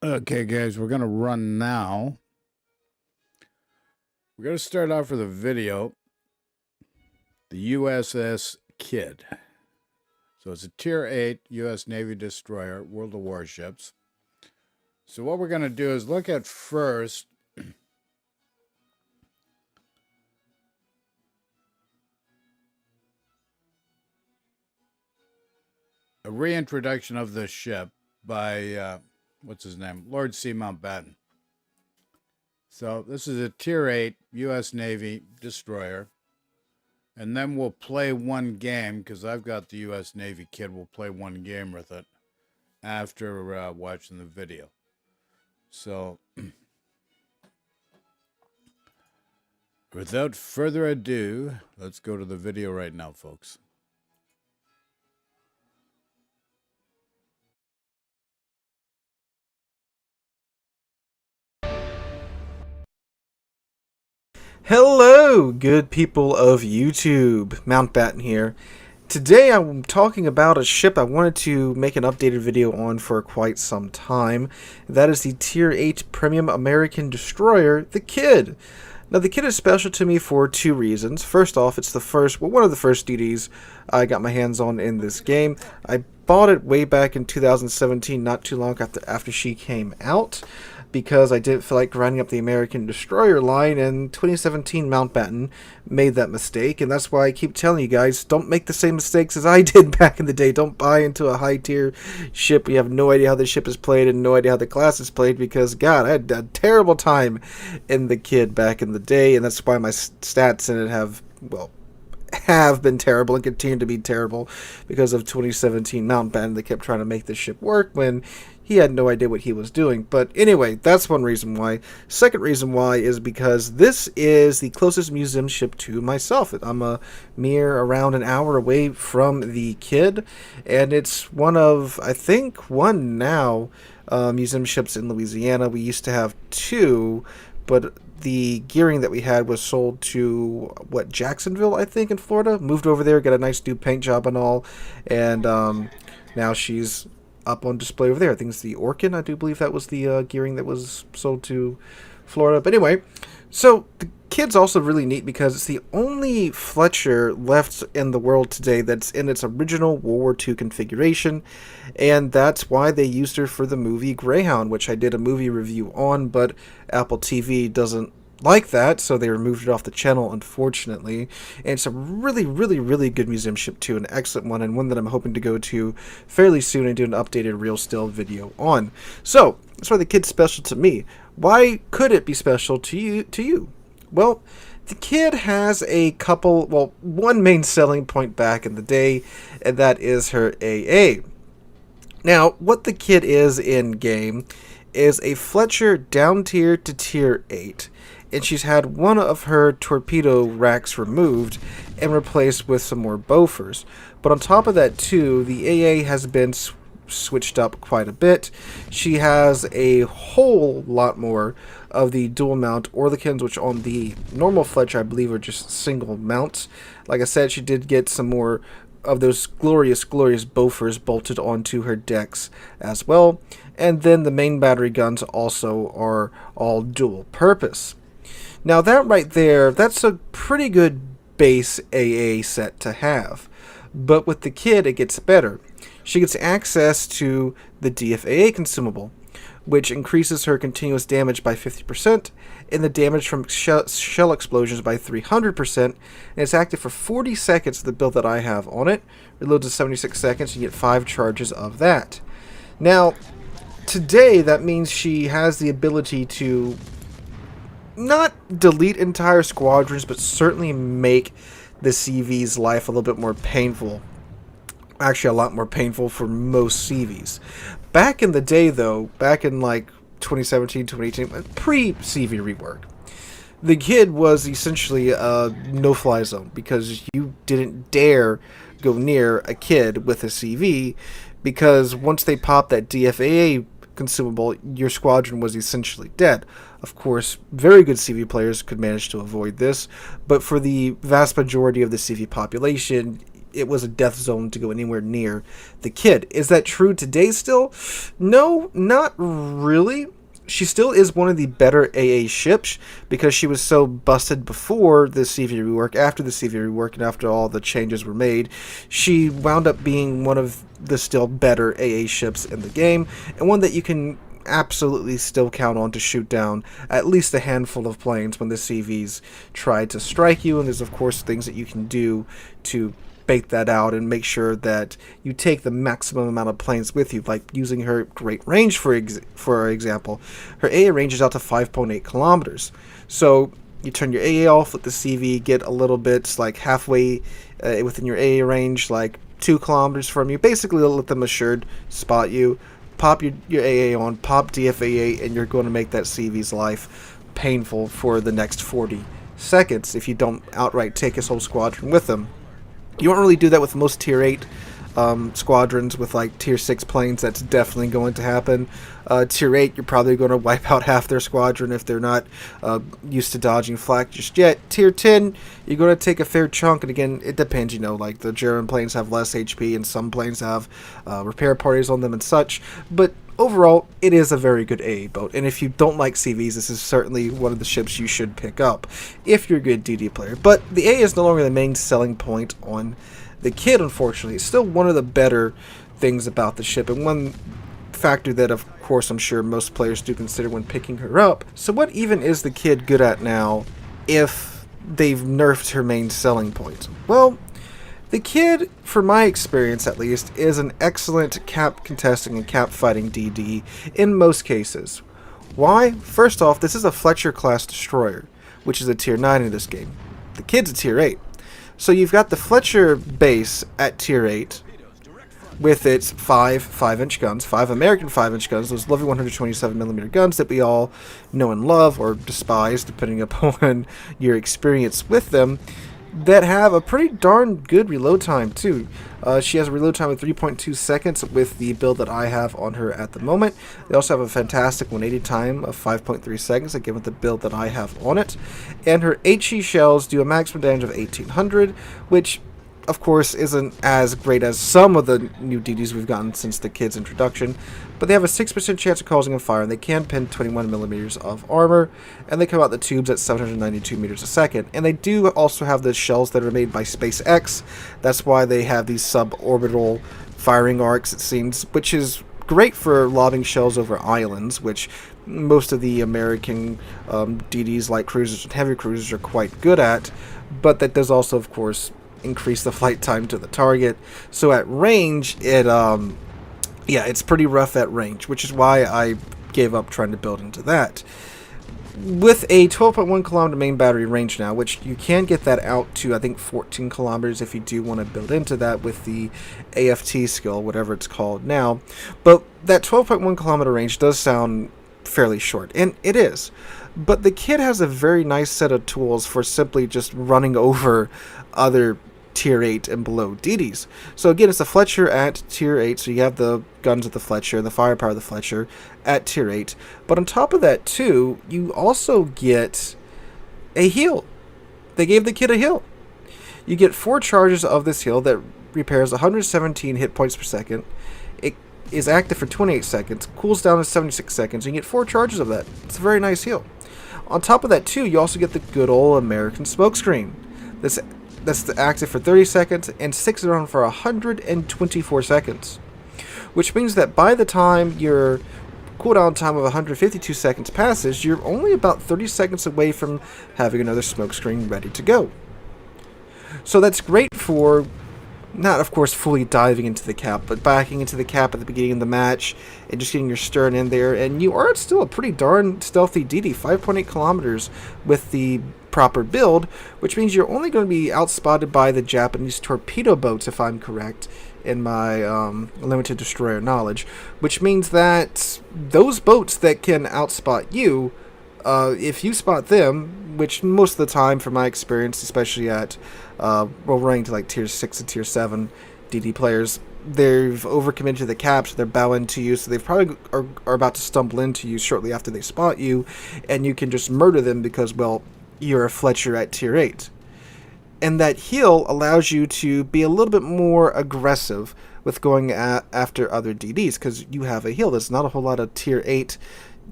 Okay, guys, we're going to run now. We're going to start off with a video, the USS Kidd. So it's a Tier 8 U.S. Navy destroyer, World of Warships. So what we're going to do is look at first a reintroduction of the ship by, what's his name? Lord C. Mountbatten. So this is a Tier 8 U.S. Navy destroyer. And then we'll play one game, because I've got the U.S. Navy Kidd. We'll play one game with it after watching the video. So, without further ado, let's go to the video right now, folks. Hello, good people of YouTube. Mountbatten here. Today I'm talking about a ship I wanted to make an updated video on for quite some time. That is the Tier 8 Premium American Destroyer, the Kidd. Now, the Kidd is special to me for two reasons. First off, it's one of the first DDs I got my hands on in this game. I bought it way back in 2017, not too long after she came out, because I didn't feel like grinding up the American Destroyer line, and 2017 Mountbatten made that mistake, and that's why I keep telling you guys, don't make the same mistakes as I did back in the day. Don't buy into a high-tier ship. You have no idea how the ship is played and no idea how the class is played, because, God, I had a terrible time in the Kidd back in the day, and that's why my stats in it have been terrible and continue to be terrible because of 2017 Mountbatten. They kept trying to make this ship work when he had no idea what he was doing. But anyway, that's one reason why. Second reason why is because this is the closest museum ship to myself. I'm a mere around an hour away from the Kidd, and it's one of, I think, one now museum ships in Louisiana. We used to have two, but the gearing that we had was sold to, Jacksonville, I think, in Florida. Moved over there, got a nice new paint job and all, and now she's up on display over there. I think it's the Orkin. I do believe that was the gearing that was sold to Florida. But anyway, so the Kidd's also really neat because it's the only Fletcher left in the world today that's in its original World War II configuration, and that's why they used her for the movie Greyhound, which I did a movie review on, but Apple TV doesn't like that, so they removed it off the channel, unfortunately. And it's a really, really, really good museum ship too, an excellent one, and one that I'm hoping to go to fairly soon and do an updated real still video on. So that's why the Kidd's special to me. Why could it be special to you? Well, the Kidd has one main selling point back in the day, and that is her AA. Now, what the Kidd is in game is a Fletcher down tier to tier 8, and she's had one of her torpedo racks removed and replaced with some more Bofors. But on top of that too, the AA has been switched up quite a bit. She has a whole lot more of the dual mount Orlikins, which on the normal Fletcher I believe are just single mounts. Like I said, she did get some more of those glorious Bofors bolted onto her decks as well. And then the main battery guns also are all dual purpose. Now that right there, that's a pretty good base AA set to have. But with the Kidd, it gets better. She gets access to the DFAA consumable, which increases her continuous damage by 50% and the damage from shell explosions by 300%, and it's active for 40 seconds, the build that I have on it. Reloads in 76 seconds, you get 5 charges of that. Now, today, that means she has the ability to not delete entire squadrons, but certainly make the CV's life a little bit more painful. Actually, a lot more painful for most CVs. Back in the day, though, back in like 2017, 2018, pre-CV rework, the Kidd was essentially a no-fly zone because you didn't dare go near a Kidd with a CV, because once they popped that DFAA consumable, your squadron was essentially dead. Of course, very good CV players could manage to avoid this, but for the vast majority of the CV population, it was a death zone to go anywhere near the kid. Is that true today still? No, not really. She still is one of the better AA ships because she was so busted before the CV rework, after the CV rework, and after all the changes were made. She wound up being one of the still better AA ships in the game, and one that you can absolutely still count on to shoot down at least a handful of planes when the CVs try to strike you. And there's of course things that you can do to bait that out and make sure that you take the maximum amount of planes with you, like using her great range. For example, her AA range is out to 5.8 kilometers. So you turn your AA off with the CV, get a little bit like halfway within your AA range, like 2 kilometers from you. Basically, let them assured spot you, pop your AA on, pop DFAA, and you're going to make that CV's life painful for the next 40 seconds if you don't outright take his whole squadron with them. You don't really do that with most Tier 8 squadrons with like Tier 6 planes. That's definitely going to happen. Tier 8, you're probably going to wipe out half their squadron if they're not used to dodging flak just yet. Tier 10, you're going to take a fair chunk, and again, it depends, you know, like the German planes have less HP and some planes have repair parties on them and such, but overall, it is a very good AA boat, and if you don't like CVs, this is certainly one of the ships you should pick up if you're a good DD player. But the AA is no longer the main selling point on the kid, unfortunately. It's still one of the better things about the ship, and one factor that, of course, I'm sure most players do consider when picking her up. So what even is the kid good at now if they've nerfed her main selling point? Well, the kid, for my experience at least, is an excellent cap contesting and cap fighting DD in most cases. Why? First off, this is a Fletcher class destroyer, which is a tier 9 in this game. The kid's a tier 8. So you've got the Fletcher base at tier 8 with its 5.5-inch guns, 5 American 5-inch guns, those lovely 127mm guns that we all know and love, or despise, depending upon your experience with them, that have a pretty darn good reload time too. She has a reload time of 3.2 seconds with the build that I have on her at the moment. They also have a fantastic 180 time of 5.3 seconds, again with the build that I have on it. And her HE shells do a maximum damage of 1800, which of course isn't as great as some of the new DDs we've gotten since the kid's introduction, but they have a 6% chance of causing a fire, and they can pin 21mm of armor, and they come out the tubes at 792 meters a second. And they do also have the shells that are made by SpaceX. That's why they have these suborbital firing arcs, it seems, which is great for lobbing shells over islands, which most of the American DDs like cruisers and heavy cruisers are quite good at, but that does also, of course, increase the flight time to the target. So at range, it's pretty rough at range, which is why I gave up trying to build into that. With a 12.1 kilometer main battery range now, which you can get that out to, I think, 14 kilometers if you do want to build into that with the AFT skill, whatever it's called now. But that 12.1 kilometer range does sound fairly short, and it is. But the kid has a very nice set of tools for simply just running over other tier 8 and below DDs. So again, it's a Fletcher at tier 8, so you have the guns of the Fletcher, the firepower of the Fletcher at tier 8. But on top of that too, you also get a heal. They gave the kid a heal. You get 4 charges of this heal that repairs 117 hit points per second. It is active for 28 seconds, cools down in 76 seconds, and you get 4 charges of that. It's a very nice heal. On top of that too, you also get the good old American smokescreen. That's active for 30 seconds and sticks around for 124 seconds. Which means that by the time your cooldown time of 152 seconds passes, you're only about 30 seconds away from having another smokescreen ready to go. So that's great for, not of course fully diving into the cap, but backing into the cap at the beginning of the match and just getting your stern in there, and you are still a pretty darn stealthy DD, 5.8 kilometers with the proper build, which means you're only going to be outspotted by the Japanese torpedo boats, if I'm correct in my limited destroyer knowledge, which means that those boats that can outspot you, if you spot them, which most of the time from my experience, especially at running to like tier 6 and tier 7 DD players, they've overcommitted to the caps, they're bowing to you, so they probably are about to stumble into you shortly after they spot you, and you can just murder them because, well, you're a Fletcher at tier 8. And that heal allows you to be a little bit more aggressive with going after other DDs, because you have a heal. There's not a whole lot of tier 8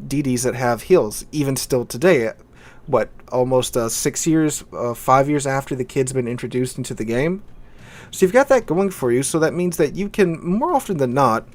DDs that have heals, even still today. What, almost 6 years, 5 years after the kid's been introduced into the game? So you've got that going for you, so that means that you can, more often than not,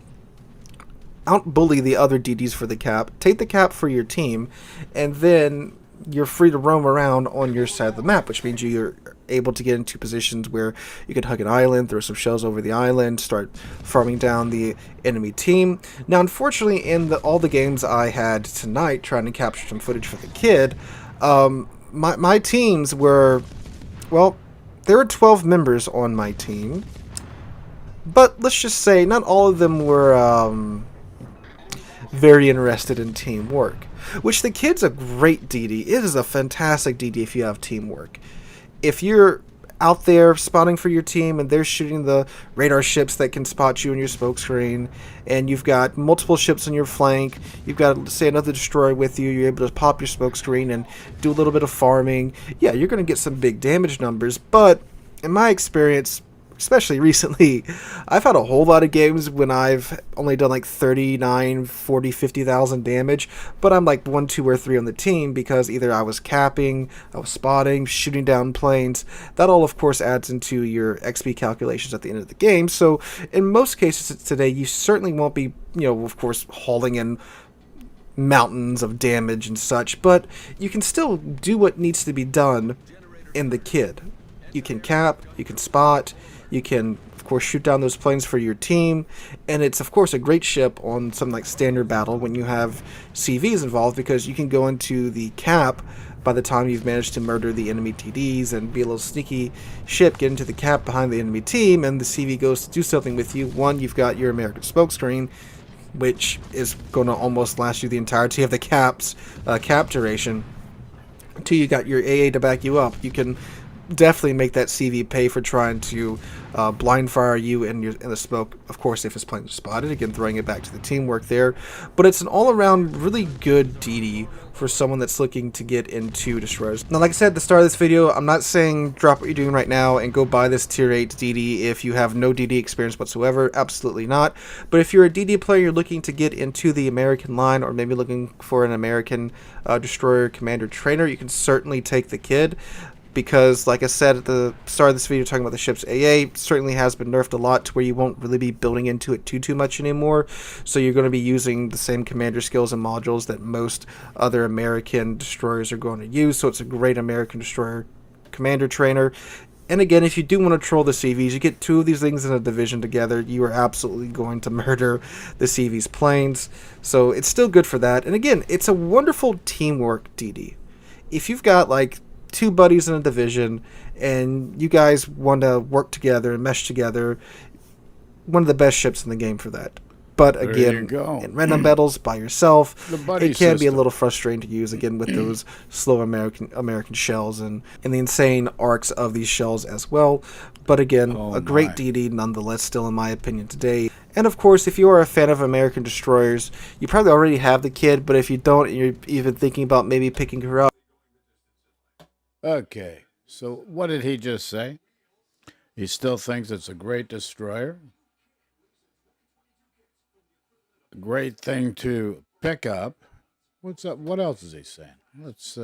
out-bully the other DDs for the cap, take the cap for your team, and then you're free to roam around on your side of the map, which means you're able to get into positions where you can hug an island, throw some shells over the island, start farming down the enemy team. Now, unfortunately, in all the games I had tonight, trying to capture some footage for the kid, my teams were, well, there were 12 members on my team, but let's just say not all of them were very interested in teamwork. Which the kid's a great DD. It is a fantastic DD if you have teamwork. If you're out there spotting for your team and they're shooting the radar ships that can spot you in your smoke screen, and you've got multiple ships on your flank, you've got, say, another destroyer with you, you're able to pop your smoke screen and do a little bit of farming, yeah, you're going to get some big damage numbers. But in my experience, especially recently, I've had a whole lot of games when I've only done like 39, 40, 50,000 damage, but I'm like 1, 2, or 3 on the team because either I was capping, I was spotting, shooting down planes. That all, of course, adds into your XP calculations at the end of the game. So in most cases today, you certainly won't be, of course, hauling in mountains of damage and such, but you can still do what needs to be done in the kid. You can cap, you can spot, you can, of course, shoot down those planes for your team, and it's, of course, a great ship on something like Standard Battle when you have CVs involved, because you can go into the cap by the time you've managed to murder the enemy TDs and be a little sneaky ship, get into the cap behind the enemy team, and the CV goes to do something with you. One, you've got your American smokescreen, which is going to almost last you the entirety of the cap duration. Two, you got your AA to back you up. You can definitely make that CV pay for trying to blind fire you in the smoke, of course, if his plane is spotted. Again, throwing it back to the teamwork there. But it's an all-around really good DD for someone that's looking to get into destroyers. Now, like I said at the start of this video, I'm not saying drop what you're doing right now and go buy this tier 8 DD if you have no DD experience whatsoever. Absolutely not. But if you're a DD player, you're looking to get into the American line, or maybe looking for an American destroyer commander trainer, you can certainly take the kid. Because, like I said at the start of this video, talking about the ship's AA, certainly has been nerfed a lot to where you won't really be building into it too much anymore. So you're going to be using the same commander skills and modules that most other American destroyers are going to use. So it's a great American destroyer commander trainer. And again, if you do want to troll the CVs, you get 2 of these things in a division together, you are absolutely going to murder the CV's planes. So it's still good for that. And again, it's a wonderful teamwork DD. If you've got like 2 buddies in a division and you guys want to work together and mesh together, one of the best ships in the game for that. But again, in random battles by yourself, it can be a little frustrating to use, again, with those slow American shells and the insane arcs of these shells as well. But again, a great DD nonetheless, still in my opinion today. And of course, if you are a fan of American destroyers, you probably already have the kid, but if you don't and you're even thinking about maybe picking her up. Okay, so what did he just say? He still thinks it's a great destroyer? A great thing to pick up. What's up? What else is he saying? Let's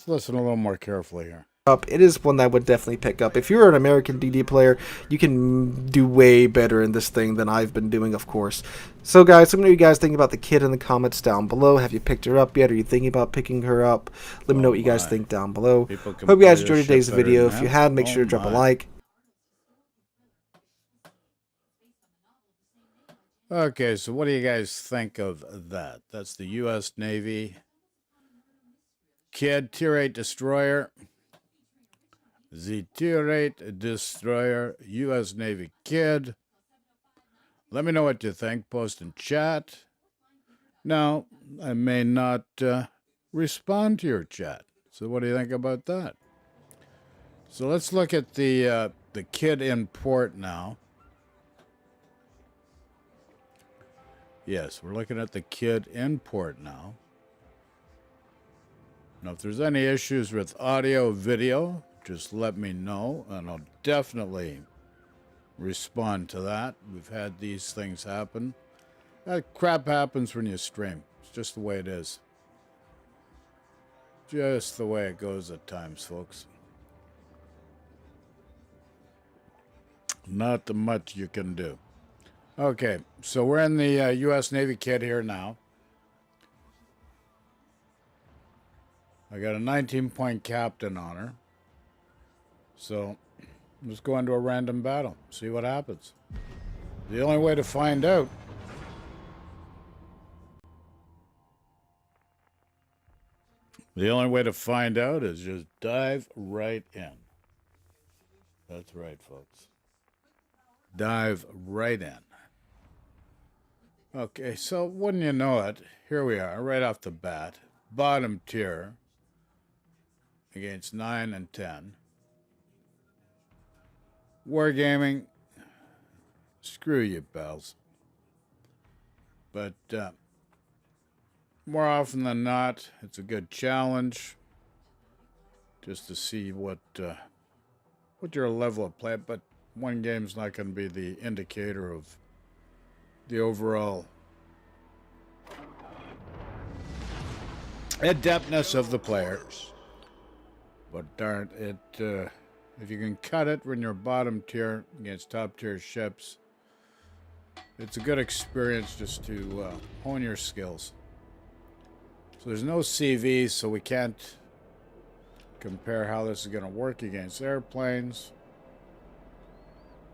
listen a little more carefully here. It is one that I would definitely pick up. If you're an American DD player, you can do way better in this thing than I've been doing, of course. So guys, let me know what you guys think about the kid in the comments down below. Have you picked her up yet? Are you thinking about picking her up? Let me know what you guys think down below. Hope you guys enjoyed today's video. If you have, make sure to drop a like. Okay, so what do you guys think of that? That's the U.S. Navy kid tier 8 destroyer. The tier 8 destroyer, U.S. Navy kid. Let me know what you think. Post in chat. Now, I may not respond to your chat. So what do you think about that? So let's look at the kid in port now. Yes, we're looking at the kid in port now. Now, if there's any issues with audio, video, just let me know, and I'll definitely respond to that. We've had these things happen. That crap happens when you stream. It's just the way it is. Just the way it goes at times, folks. Not much you can do. Okay, so we're in the U.S. Navy kit here now. I got a 19-point captain honor. So let's go into a random battle. See what happens. The only way to find out. The only way to find out is just dive right in. That's right, folks. Dive right in. Okay, so wouldn't you know it, here we are, right off the bat. Bottom tier against 9 and 10. Wargaming, screw you, pals. But more often than not, it's a good challenge just to see what your level of play. But one game's not going to be the indicator of the overall adeptness of the player. But darn it, if you can cut it when you're bottom tier against top tier ships, it's a good experience just to hone your skills. So there's no CVs, so we can't compare how this is going to work against airplanes.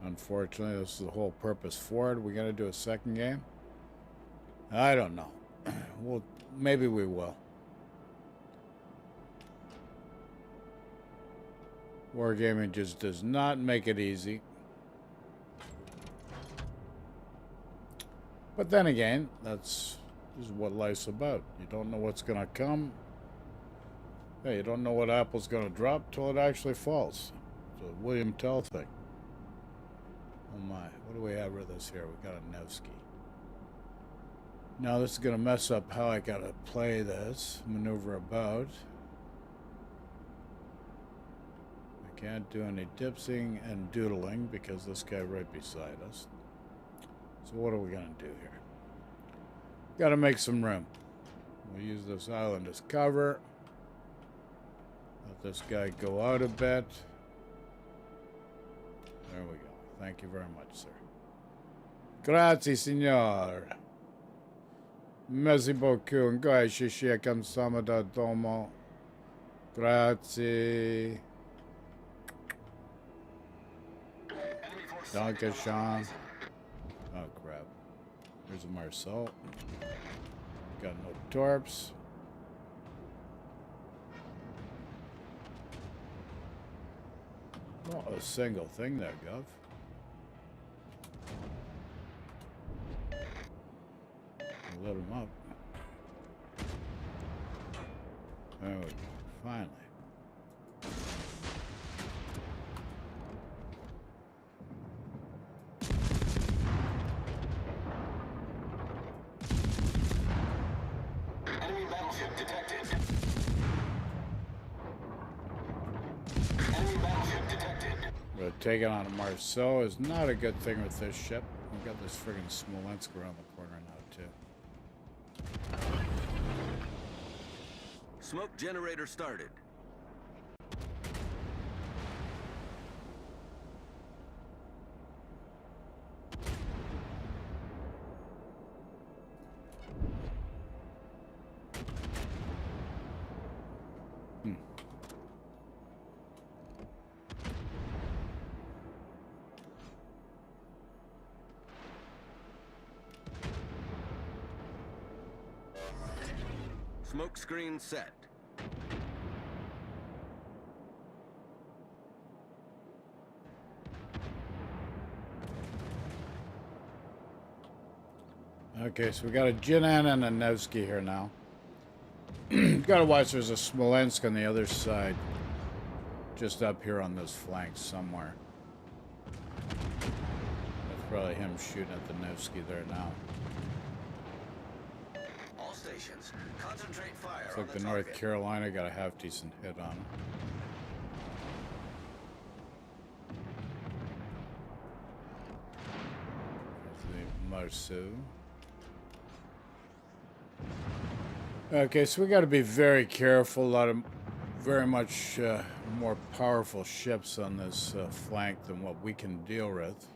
Unfortunately, this is the whole purpose for it. We're going to do a second game? I don't know. Well, maybe we will. Wargaming just does not make it easy. But then again, this is what life's about. You don't know what's going to come. Hey, you don't know what apple's going to drop till it actually falls. It's a William Tell thing. Oh my, what do we have with us here? We got a Nevsky. Now this is going to mess up how I got to play this. Maneuver about. I can't do any dipsing and doodling because this guy right beside us. So what are we going to do here? Got to make some room. We'll use this island as cover. Let this guy go out a bit. There we go. Thank you very much, sir. Grazie, signor. Merci beaucoup. Ngoy shishi kamsamada domo. Grazie. Danke, Sean. Oh, crap. Here's a Marcel. Got no torps. Not a single thing there, Gov. Load him up. There we go. Finally. Enemy battleship detected. Enemy battleship detected. But taking on a Marceau is not a good thing with this ship. We've got this friggin' Smolensk around the corner now, too. Smoke generator started. Smoke screen set. Okay, so we got a Jinan and a Nevsky here now. Gotta watch, there's a Smolensk on the other side. Just up here on this flank somewhere. That's probably him shooting at the Nevsky there now. All stations, concentrate fire. Looks like the North Carolina got a half-decent hit on him. Marceau. Okay, so we got to be very careful. A lot of very much more powerful ships on this flank than what we can deal with.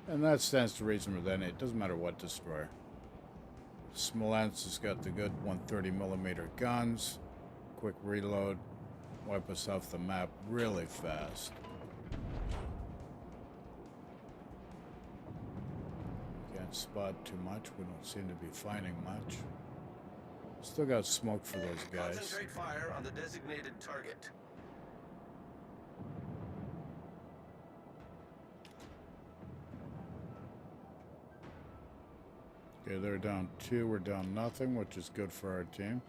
And that stands to reason with any. It doesn't matter what destroyer. Smolensk has got the good 130mm guns. Quick reload. Wipe us off the map really fast. Can't spot too much. We don't seem to be finding much. Still got smoke for those guys. Concentrate fire on the designated target. Okay, they're down 2. We're down nothing, which is good for our team.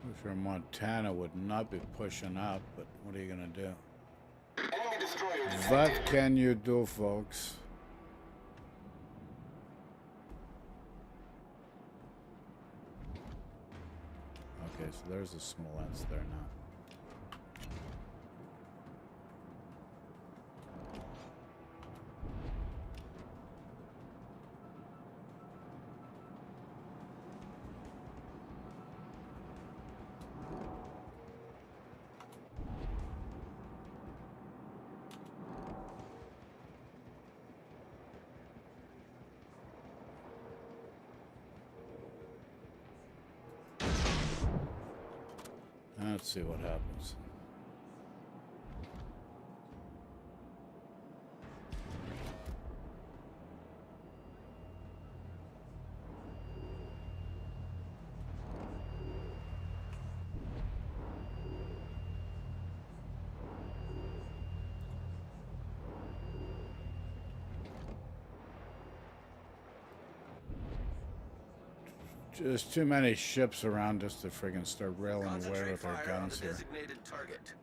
I'm sure Montana would not be pushing up, but what are you going to do? Enemy destroyer detected. What can you do, folks? Okay, so there's a Smolensk there now. Let's see what happens. There's too many ships around us to friggin' start railing away Concentrate with our fire on guns the here. designated target.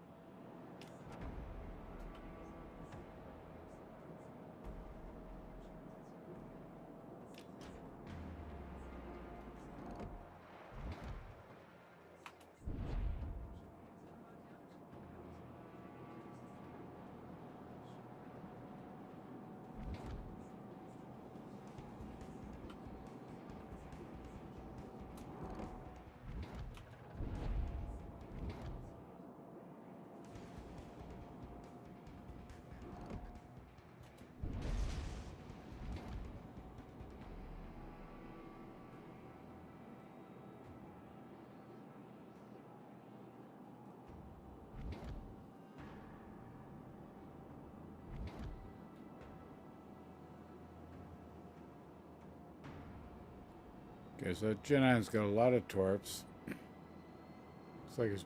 Okay, so Jinan's got a lot of torps. Looks like he's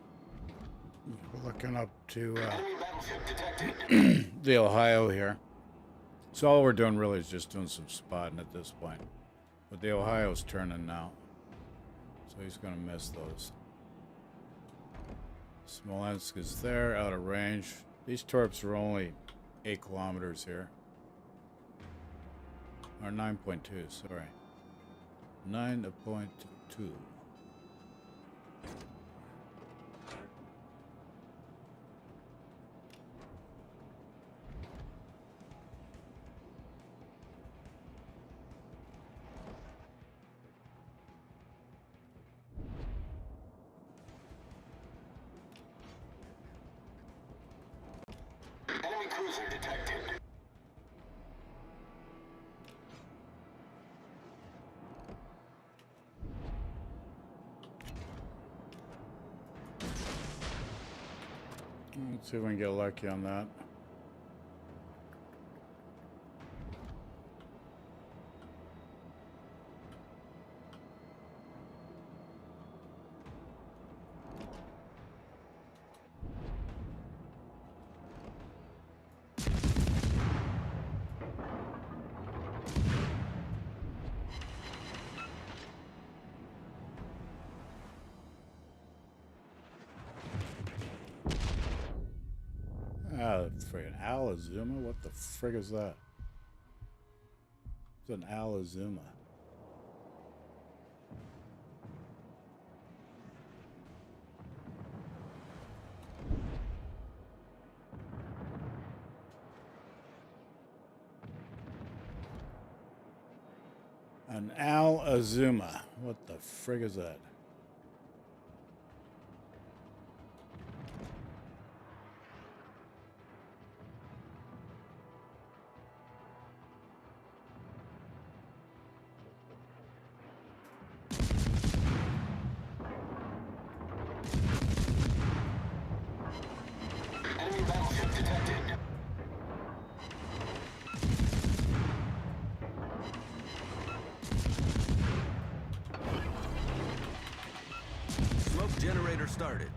looking up to Enemy battleship detected. the Ohio here. So all we're doing really is just doing some spotting at this point. But the Ohio's turning now. So he's going to miss those. Smolensk is there, out of range. These torps are only 8 kilometers here. Or 9.2, sorry. 9.2. Enemy cruiser detected. Let's see if we can get lucky on that. Ah, friggin' Alazuma? What the frig is that? It's an Alazuma. An Al Azuma. What the frig is that? Enemy battleship detected. Smoke generator started.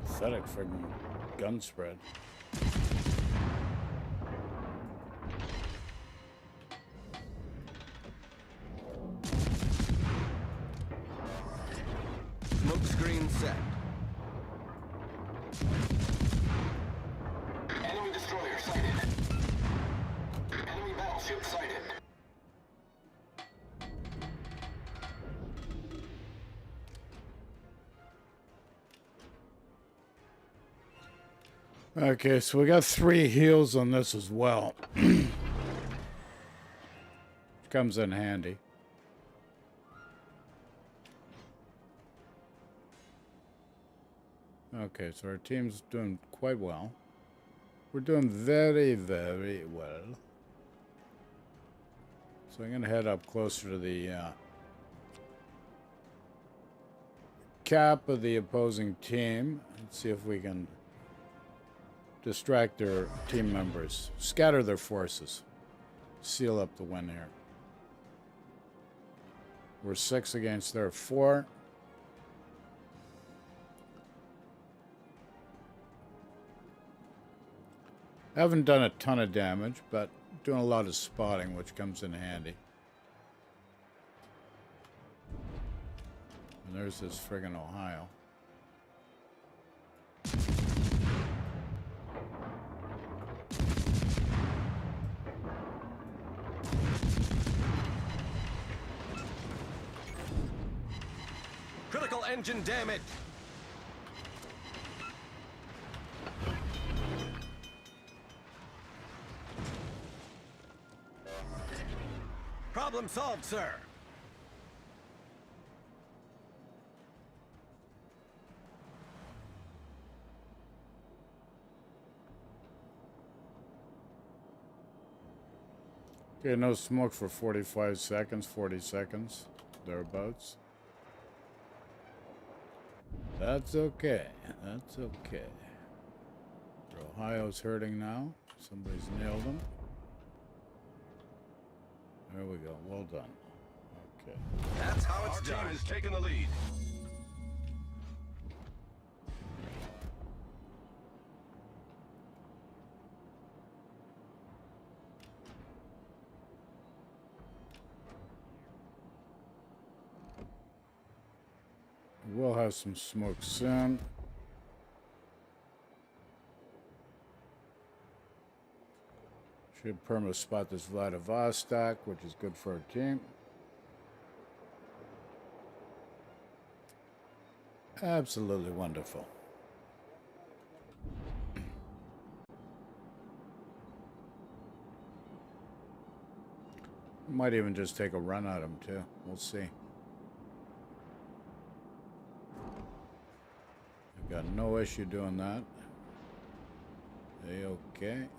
Pathetic friggin' gun spread. Smoke screen set. Enemy destroyer sighted. Enemy battleship sighted. Okay, so we got 3 heals on this as well. Which comes in handy. Okay, so our team's doing quite well. We're doing very, very well. So I'm going to head up closer to the cap of the opposing team and see if we can distract their team members, scatter their forces, seal up the win here. We're 6 against their 4. Haven't done a ton of damage, but doing a lot of spotting, which comes in handy. And there's this friggin' Ohio. Critical engine damage. Problem solved, sir. Okay, no smoke for 45 seconds, 40 seconds, thereabouts. That's okay. That's okay. Ohio's hurting now. Somebody's nailed him. There we go. Well done. Okay. That's how it's Our done. team is taking the lead. We'll have some smoke soon. Should perma spot this Vladivostok, which is good for our team. Absolutely wonderful. Might even just take a run at him too. We'll see. I've got no issue doing that. A-okay.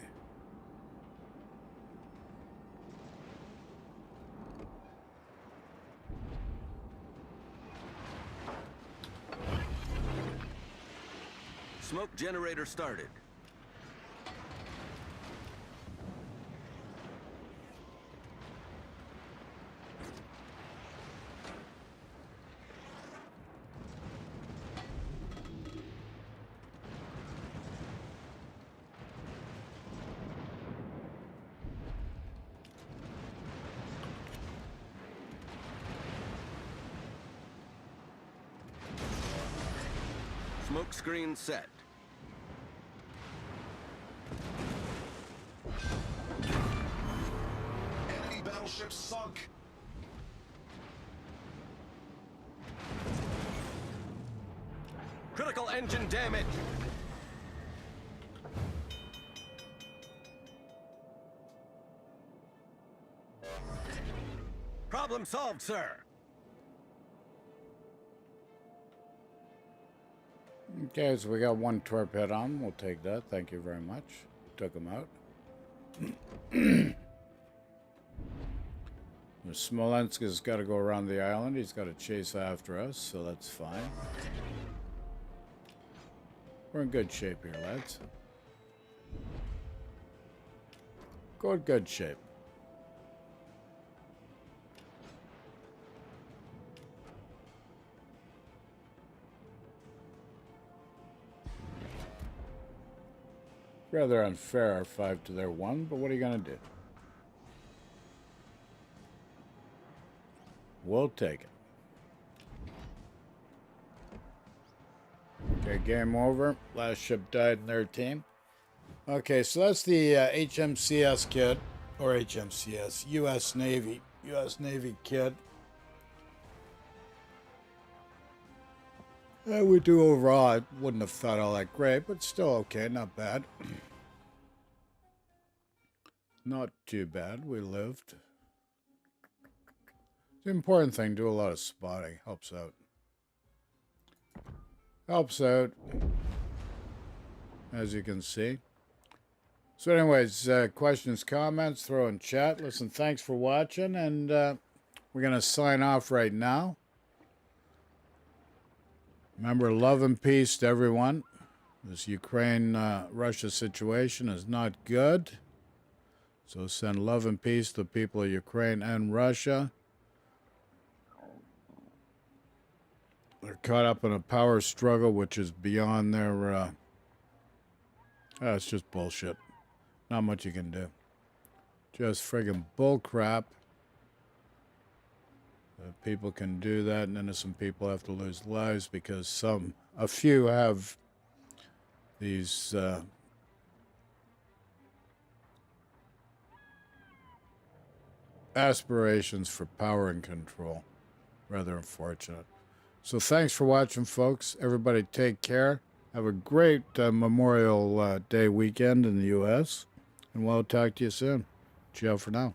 Smoke generator started. Smoke screen set. Enemy battleship sunk. engine damage. Problem solved, sir. Okay, so we got one torpedo on. We'll take that. Thank you very much. Took him out. Smolensk has got to go around the island. He's got to chase after us, so that's fine. We're in good shape here, lads. Good shape. Rather unfair, 5 to their 1, but what are you going to do? We'll take it. Okay, game over. Last ship died in their team. Okay, so that's the HMCS kit, or HMCS, U.S. Navy kit. We do overall, I wouldn't have thought all that great, but still okay, not bad. Not too bad, we lived. The important thing, do a lot of spotting, helps out. Helps out, as you can see. So anyways, questions, comments, throw in chat. Listen, thanks for watching, and we're going to sign off right now. Remember, love and peace to everyone. This Ukraine-Russia situation is not good. So send love and peace to the people of Ukraine and Russia. They're caught up in a power struggle which is beyond their... it's just bullshit. Not much you can do. Just friggin' bullcrap. People can do that, and innocent people have to lose lives because a few have these aspirations for power and control. Rather unfortunate. So thanks for watching, folks. Everybody take care. Have a great Memorial Day weekend in the U.S., and we'll talk to you soon. Ciao for now.